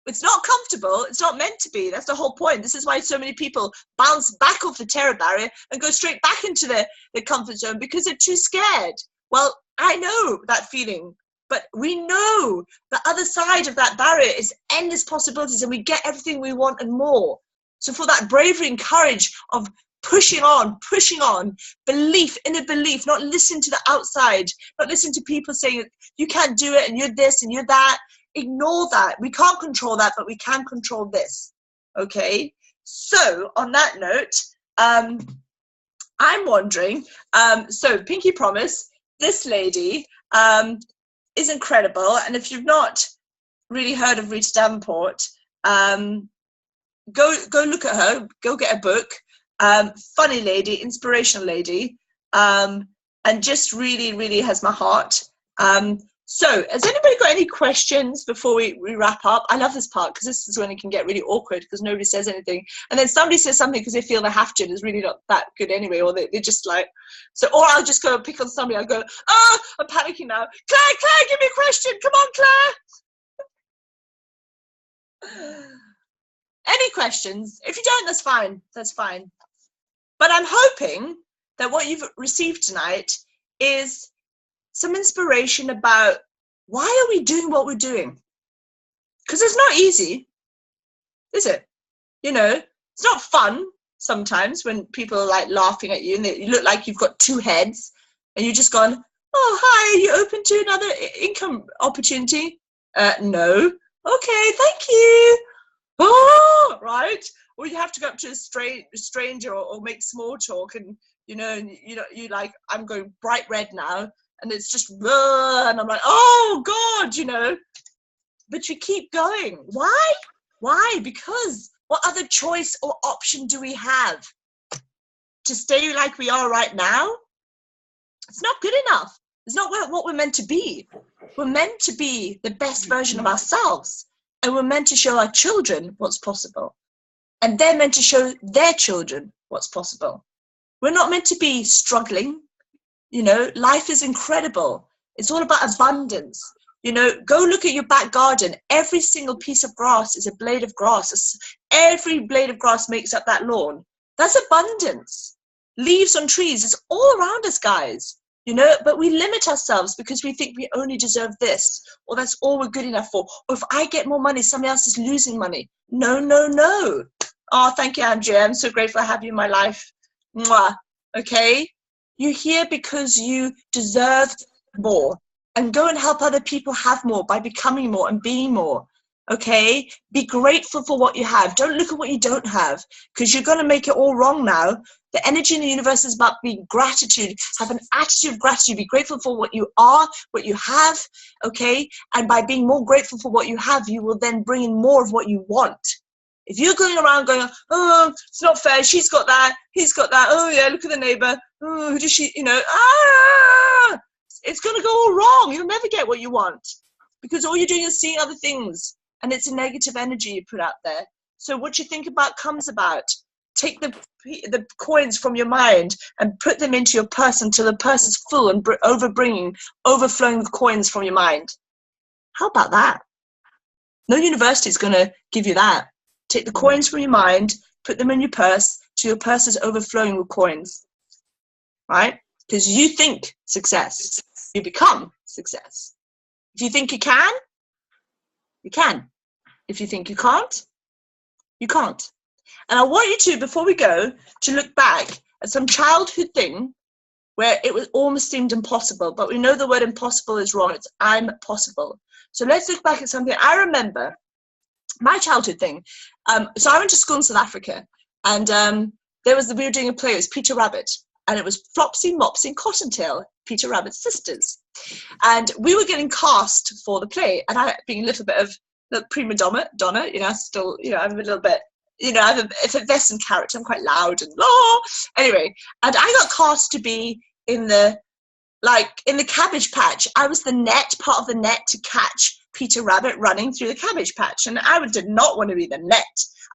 It's not comfortable. It's not meant to be. That's the whole point. This is why so many people bounce back off the terror barrier and go straight back into the comfort zone because they're too scared. Well, I know that feeling, but we know the other side of that barrier is endless possibilities, and we get everything we want and more. So for that bravery and courage of pushing on, belief, inner belief, not listen to the outside, not listen to people saying you can't do it and you're this and you're that. Ignore that. We can't control that, but we can control this. Okay? So on that note, I'm wondering, so Pinkie Promise, this lady is incredible. And if you've not really heard of Rita Davenport, go look at her, go get a book. Funny lady, inspirational lady, and just really, really has my heart. So has anybody got any questions before we wrap up? I love this part because this is when it can get really awkward because nobody says anything. And then somebody says something because they feel they have to, and it's really not that good anyway, or they're just like, so, or I'll just go pick on somebody. I'll go, oh, I'm panicking now. Claire, give me a question. Come on, Claire. Any questions? If you don't, that's fine. That's fine. But I'm hoping that what you've received tonight is some inspiration about why are we doing what we're doing? Because it's not easy, is it? You know, it's not fun sometimes when people are like laughing at you and you look like you've got 2 heads and you're just gone, oh, hi, are you open to another income opportunity? No. Okay, thank you. Oh, right. Or you have to go up to a stranger or make small talk and, you like, I'm going bright red now. And it's just, and I'm like, oh, God, But you keep going. Why? Why? Because what other choice or option do we have? To stay like we are right now? It's not good enough. It's not what we're meant to be. We're meant to be the best version of ourselves. And we're meant to show our children what's possible. And they're meant to show their children what's possible. We're not meant to be struggling. Life is incredible. It's all about abundance. Go look at your back garden. Every single piece of grass is a blade of grass. Every blade of grass makes up that lawn. That's abundance. Leaves on trees. It's all around us, guys. But we limit ourselves because we think we only deserve this, or that's all we're good enough for. Or if I get more money, somebody else is losing money. No, no, no. Oh, thank you, Andrea. I'm so grateful I have you in my life. Mwah. Okay? You're here because you deserve more. And go and help other people have more by becoming more and being more. Okay? Be grateful for what you have. Don't look at what you don't have, because you're going to make it all wrong now. The energy in the universe is about being gratitude. Have an attitude of gratitude. Be grateful for what you are, what you have. Okay? And by being more grateful for what you have, you will then bring in more of what you want. If you're going around going, oh, it's not fair, she's got that, he's got that, oh yeah, look at the neighbor, oh, who does she, it's going to go all wrong. You'll never get what you want, because all you're doing is seeing other things, and it's a negative energy you put out there. So what you think about comes about. Take the coins from your mind and put them into your purse until the purse is full and overflowing with coins from your mind. How about that? No university is going to give you that. Take the coins from your mind, put them in your purse till your purse is overflowing with coins, right? Because you think success, you become success. If you think you can, you can. If you think you can't, you can't. And I want you to, before we go, to look back at some childhood thing where it was almost seemed impossible, but we know the word impossible is wrong. It's I'm possible. So let's look back at something I remember. My childhood thing. So I went to school in South Africa, and we were doing a play. It was Peter Rabbit, and it was Flopsy, Mopsy, and Cottontail, Peter Rabbit's sisters. And we were getting cast for the play, and I, being a little bit of the prima donna, still, I'm a little bit, I have a effervescent character. I'm quite loud and anyway. And I got cast to be in the Cabbage Patch. I was part of the net to catch Peter Rabbit running through the Cabbage Patch, and I did not want to be the net.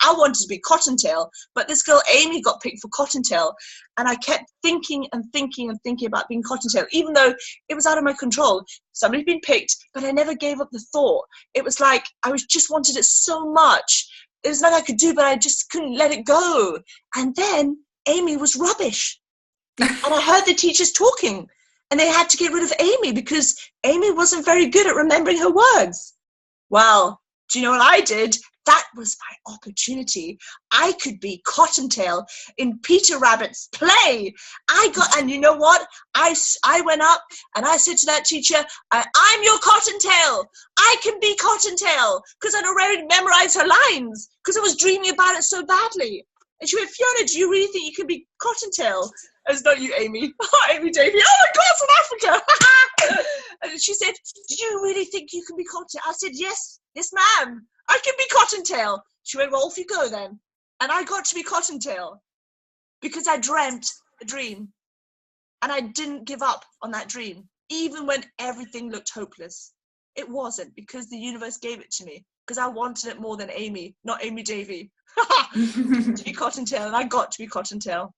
I wanted to be Cottontail, but this girl Amy got picked for Cottontail, and I kept thinking and thinking and thinking about being Cottontail, even though it was out of my control. Somebody'd been picked, but I never gave up the thought. It was like I just wanted it so much. It was nothing I could do, but I just couldn't let it go. And then Amy was rubbish, and I heard the teachers talking. And they had to get rid of Amy because Amy wasn't very good at remembering her words. Well, do you know what I did? That was my opportunity. I could be Cottontail in Peter Rabbit's play. And you know what? I went up and I said to that teacher, I'm your Cottontail. I can be Cottontail, because I'd already memorized her lines because I was dreaming about it so badly. And she went, Fiona, do you really think you can be Cottontail? It's not you, Amy. Amy Davey. Oh my God, South Africa. And she said, do you really think you can be Cottontail? I said, yes, ma'am. I can be Cottontail. She went, well, off you go then. And I got to be Cottontail because I dreamt a dream. And I didn't give up on that dream, even when everything looked hopeless. It wasn't, because the universe gave it to me, because I wanted it more than Amy, not Amy Davey, to be Cottontail. And I got to be Cottontail.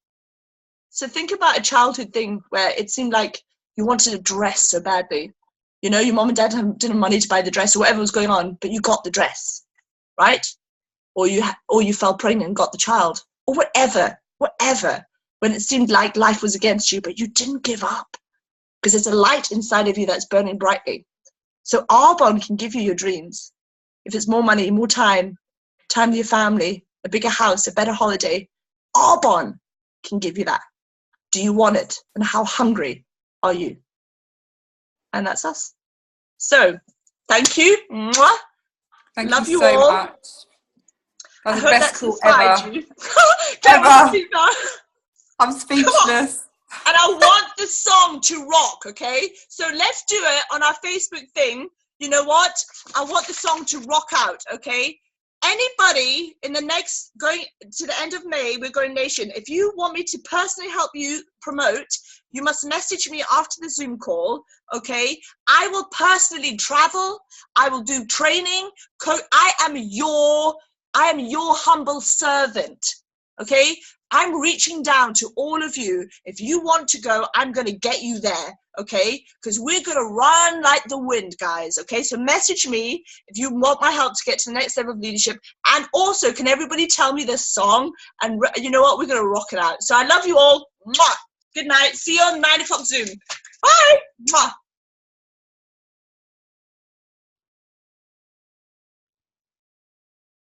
So think about a childhood thing where it seemed like you wanted a dress so badly. Your mom and dad didn't have money to buy the dress or whatever was going on, but you got the dress, right? Or you fell pregnant and got the child, or whatever, when it seemed like life was against you, but you didn't give up, because there's a light inside of you that's burning brightly. So Arbonne can give you your dreams. If it's more money, more time with your family, a bigger house, a better holiday, Arbonne can give you that. Do you want it? And how hungry are you? And that's us. So, thank you. Mwah. Love you so all. Much. That was the best call ever. You. Ever. I'm speechless. And I want the song to rock, okay? So let's do it on our Facebook thing. You know what? I want the song to rock out, okay? Anybody in the next, going to the end of May, we're going nation. If you want me to personally help you promote, you must message me after the Zoom call, okay? I will personally travel. I will do training. I am your humble servant, okay? I'm reaching down to all of you. If you want to go, I'm going to get you there, okay? Because we're going to run like the wind, guys, okay? So message me if you want my help to get to the next level of leadership. And also, can everybody tell me this song? And you know what? We're going to rock it out. So I love you all. Mwah. Good night. See you on 9 o'clock Zoom. Bye. Mwah.